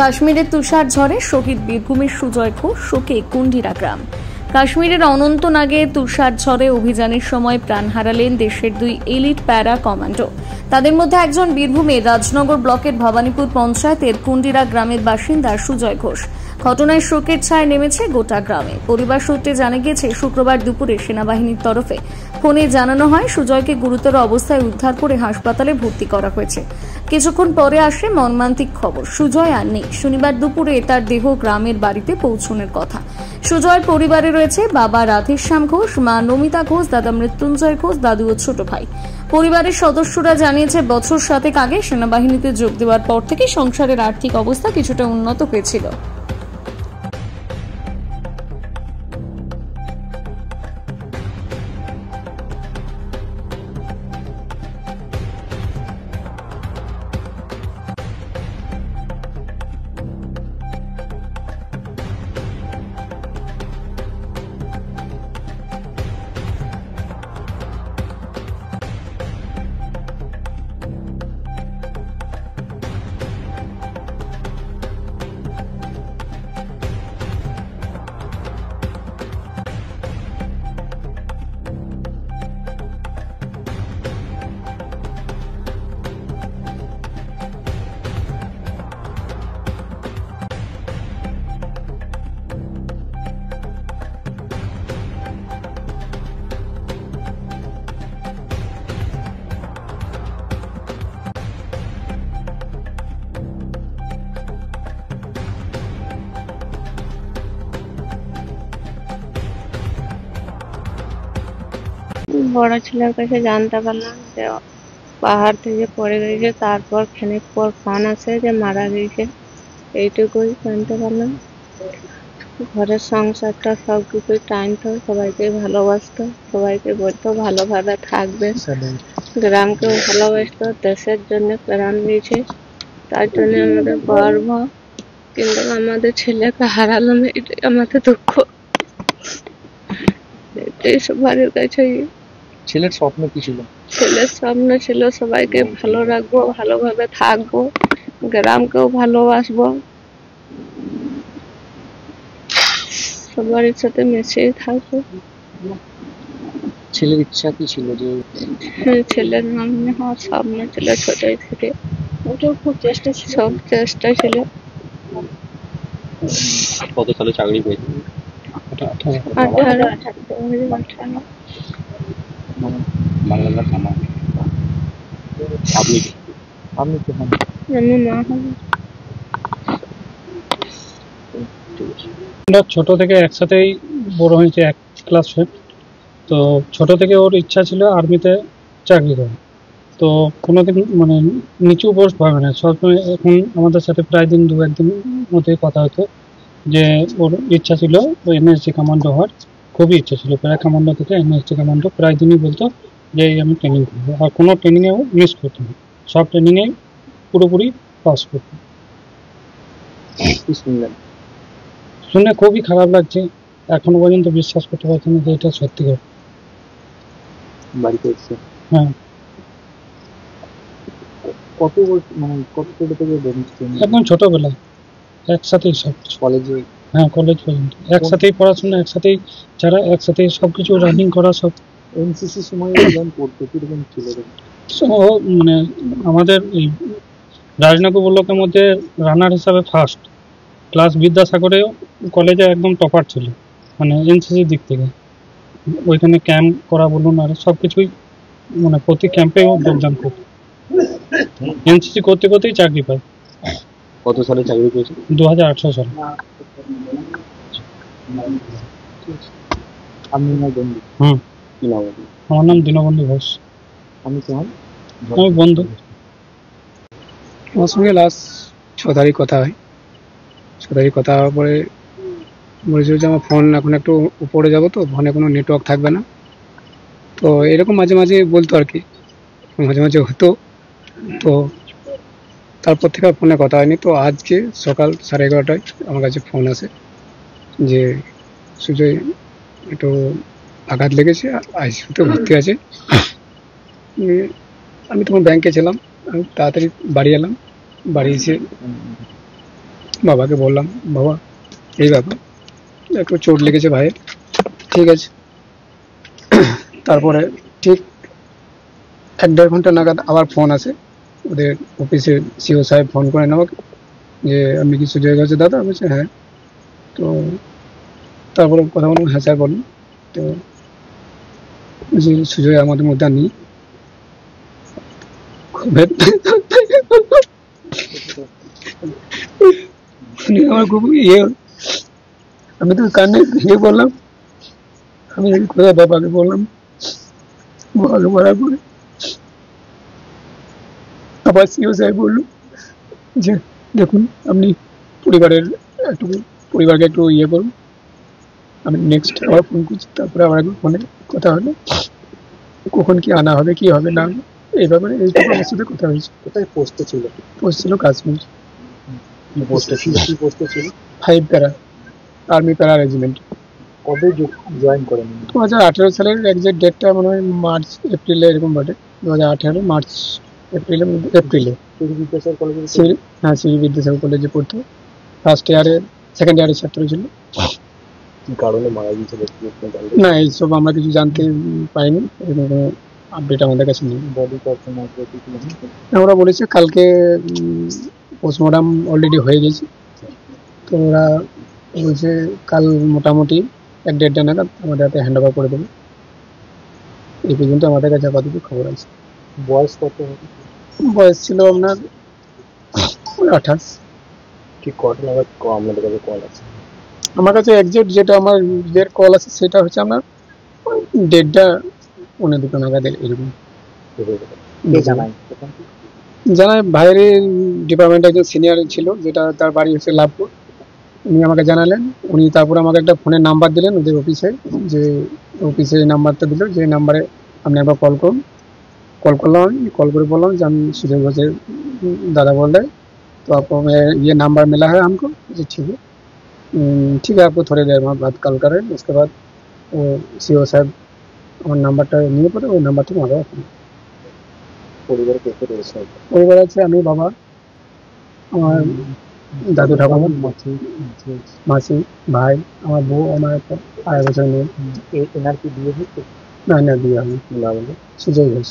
কাশ্মীরের তুষার ঝড়ে শহীদ বীরভূমের সুজয় ঘোষ, শোকে কুন্ডিরা গ্রাম। কাশ্মীরের অনন্তনাগে তুষার ঝড়ে অভিযানের সময় প্রাণ হারালেন দেশের দুই এলিট প্যারা কমান্ডো। তাদের মধ্যে একজন বীরভূমের রাজনগর ব্লকের ভবানীপুর পঞ্চায়েতের কুন্ডিরা গ্রামের বাসিন্দা সুজয় ঘোষ। ঘটনায় শোকের ছায়া নেমেছে গোটা গ্রামে। পরিবার সূত্রে জানা গিয়েছে, শুক্রবার দুপুরে সেনাবাহিনীর তরফে ফোনে জানানো হয় সুজয়কে গুরুতর অবস্থায় উদ্ধার করে হাসপাতালে ভর্তি করা হয়েছে। কিছুক্ষণ পরে আসে মর্মান্তিক খবর, সুজয় আর নেই। শনিবার দুপুরে তার দেহ গ্রামের বাড়িতে পৌঁছানোর কথা। সুজয়ের পরিবারে রয়েছে বাবা রাধেশ্যাম ঘোষ, মা নমিতা ঘোষ, দাদা মৃত্যুঞ্জয় ঘোষ, দাদু ও ছোট ভাই। পরিবারের সদস্যরা জানিয়েছে, বছর 7 আগে সেনাবাহিনীতে যোগ দেওয়ার পর থেকে সংসারের আর্থিক অবস্থা কিছুটা উন্নত হয়েছিল। বড় ছেলের কাছে জানতে পারলাম যে পাহাড় থেকে পড়ে গেছে, তারপর খানিক পর ফোন আসে যে মারা গেছে। এইটুকুই জানতে পারলাম। ঘরের সংসারটা সবকিছুই টানতো, সবাইকে ভালোবাসতো, সবাইকে বলতো ভালোভাবে থাকবে, গ্রামকেও ভালোবাসতো, দেশের জন্য প্রাণ দিয়েছে, তার জন্য আমাদের গর্ব। কিন্তু আমাদের ছেলেকে হারালাম, এটাই আমাদের দুঃখ। এটাই সবার কাছে। ছেলের স্বপ্ন কি ছিল? ছেলের স্বপ্ন ছিল সবাইকে ভালো রাখবো, ভালোভাবে থাকবো, গ্রামকেও ভালোবাসবো, সবার সাথে মিশে থাকবো। ছেলের ইচ্ছা কি ছিল? যে ছেলের নামে হওয়ার স্বপ্ন ছিল ছোটই থেকে, ওটাও খুব চেষ্টা ছিল, সব চেষ্টা ছিল। কত সালে চাকরি পেয়েছে? 18। বাংলার কামান। আপনি কি হন? আমি মা হব। আমরা ছোট থেকে একসাথেই বড় হয়েছে, এক ক্লাসে। তো ছোট থেকে ওর ইচ্ছা ছিল আর্মিতে চাকরি করা। তো কোনোদিন মানে নিচু পোস্ট ভাবে না, সবসময়। এখন আমাদের সাথে প্রায় দিন 2-1 দিন মধ্যে কথা হতো যে ওর ইচ্ছা ছিল এনএসজি কমান্ডো হওয়ার, খুবই ইচ্ছা ছিল। প্যারা কমান্ডো থেকে এনএসজি কমান্ডো প্রায় দিনই বলতো যে আমি ট্রেনিং করবো, আর কোনো ট্রেনিংয়েও মিস করতো না, সব ট্রেনিংয়ে পুরোপুরি পাস করতো। শুনে খুবই খারাপ লাগছে, এখনো পর্যন্ত বিশ্বাস করতে পারছি না যে এটা সত্যি কথা। বাড়িতে এসছে? হ্যাঁ। কত ছোট থেকে একদম ছোটবেলায় একসাথেই সব কলেজে? হ্যাঁ, কলেজ পর্যন্ত একসাথেই পড়াশোনা, একসাথেই যারা একসাথেই সবকিছু রানিং করা সব। এনসিসি সময় পড়তো কিরকম ছিল? মানে আমাদের এই রাজনগর ব্লকের মধ্যে রানার হিসাবে ফার্স্ট ক্লাস, বিদ্যাসাগরে কলেজে একদম টপার ছিল, মানে এনসিসির দিক থেকে। ওইখানে ক্যাম্প করা বলুন আর সব কিছুই, মানে প্রতি ক্যাম্পেও যোগদান করত। এনসিসি করতে করতেই চাকরি পায়। কত সালে চাকরি পেয়েছে? 2018 সালে। আমি আমার বন্ধু। কি নাম? আমার নাম দীনবন্ধু ঘোষ। আমি বন্ধু। আমার সঙ্গে লাস্ট 6 তারিখ কথা হয়। 6 তারিখ কথা হওয়ার পরে বলেছিল যে আমার ফোন এখন একটু উপরে যাবো, তো ফোনে কোনো নেটওয়ার্ক থাকবে না। তো এরকম মাঝে মাঝে বলতো আর কি, মাঝে মাঝে হতো। তো তারপর থেকে ফোনে কথা হয়নি। তো আজকে সকাল 11:30টায় আমার কাছে ফোন আসে যে সুজয় একটু আঘাত লেগেছে, আইসিইউতে ভর্তি আছে। আমি তখন ব্যাংকে ছিলাম, আমি তাড়াতাড়ি বাড়ি এলাম। বাড়ি এসে বাবাকে বললাম, বাবা এই ব্যাপার, একটু চোট লেগেছে ভাইয়ের। ঠিক আছে। তারপরে ঠিক 1-1.5 ঘন্টা নাগাদ আবার ফোন আসে ওদের অফিসে। সিও সাহেব ফোন করেন আমাকে যে আপনি কি সুজয় ঘোষের দাদা? বলছে হ্যাঁ। তো তারপরে কথা বললাম, হ্যাঁ স্যার বলুন। তো যে সুজয় আমাদের মধ্যে আর নেই। শুনে আমার খুব ইয়ে, আমি তো কান্নায় ভেঙে পড়লাম। আমি কোথায় বাবাকে বললাম, বাবাকে বলার পরে আবার সিও সাহেব বললো যে দেখুন আপনি পরিবারকে একটু ইয়ে করুন, আমি নেক্সট আবার ফোন করছি। তারপরে আবার একবার ফোনে কথা হলো, কখন কি আনা হবে, কি হবে না হবে, এই ব্যাপারে এইটুকু আমার সাথে কথা হয়েছে। কোথায় পোস্টে ছিল? পোস্ট ছিল কাশ্মীর, কি পোস্টে ছিল? 5 প্যারা, আর্মি প্যারা রেজিমেন্ট। কবে জয়েন করেন? 2018 সালের এক্সাক্ট ডেটটা মনে হয় মার্চ এপ্রিলে এরকম বটে। 2018 মার্চ এপ্রিলে। শ্রী বিদ্যাসাগর কলেজে? হ্যাঁ, শ্রী বিদ্যাসাগর কলেজে পড়তো। ফার্স্ট ইয়ারে, সেকেন্ড ইয়ারের ছাত্র ছিল। কি কারণে মারা গিয়েছিল? না, এইসব আমরা কিছু জানতে পাইনি, এরকম কোনো আপডেট আমাদের কাছে নেই। বডি কখন? ওরা বলেছে কালকে পোস্টমর্টম অলরেডি হয়ে গেছে। তো ওরা বলছে কাল মোটামুটি 1-1.5 নাগাদ আমাদের হাতে হ্যান্ড ওভার করে দেবে। এই পর্যন্ত আমাদের কাছে আপাতত খবর আছে। বয়স কত? বয়স ছিল আপনার 28। ঠিক কত নাগাদ আপনাদের কাছে কল আছে? আমার কাছে একজ্যাক্ট যেটা আমার নিজের কল আছে সেটা হচ্ছে আপনার 1:30-1:45 নাগাদ এরকম জানায়। ভাইয়ের ডিপার্টমেন্টে একজন সিনিয়র ছিল, যেটা তার বাড়ি হচ্ছে লাভপুর। উনি আমাকে জানালেন। উনি তারপর আমাকে একটা ফোনের নাম্বার দিলেন ওদের অফিসে, যে অফিসে নাম্বারটা দিল, যে নাম্বারে আপনি একবার কল করুন। কল করলাম, আমি কল করে বললাম যে আমি সুজয় घोषের दादा बोल रहे। तो आपको मैं ये नंबर मिला है हमको। जी ठीक है, आपको थोड़ी देर में बात कॉल करें। उसके बाद वो सीओ साहब আমার নাম্বারটা নিয়ে পরে ওই নাম্বার থেকে আমাকে ফোন। পরিবারে কে কে রয়েছে? পরিবার আছে আমি, বাবা, আমার দাদু ঠাকুমা, মাসি, ভাই, আমার বউ, আমার একটা 2.5 বছর মেয়ে। এনার কি বিয়ে হয়েছে? না, বিয়ে হয়নি। না বলে সুজয় ঘোষ।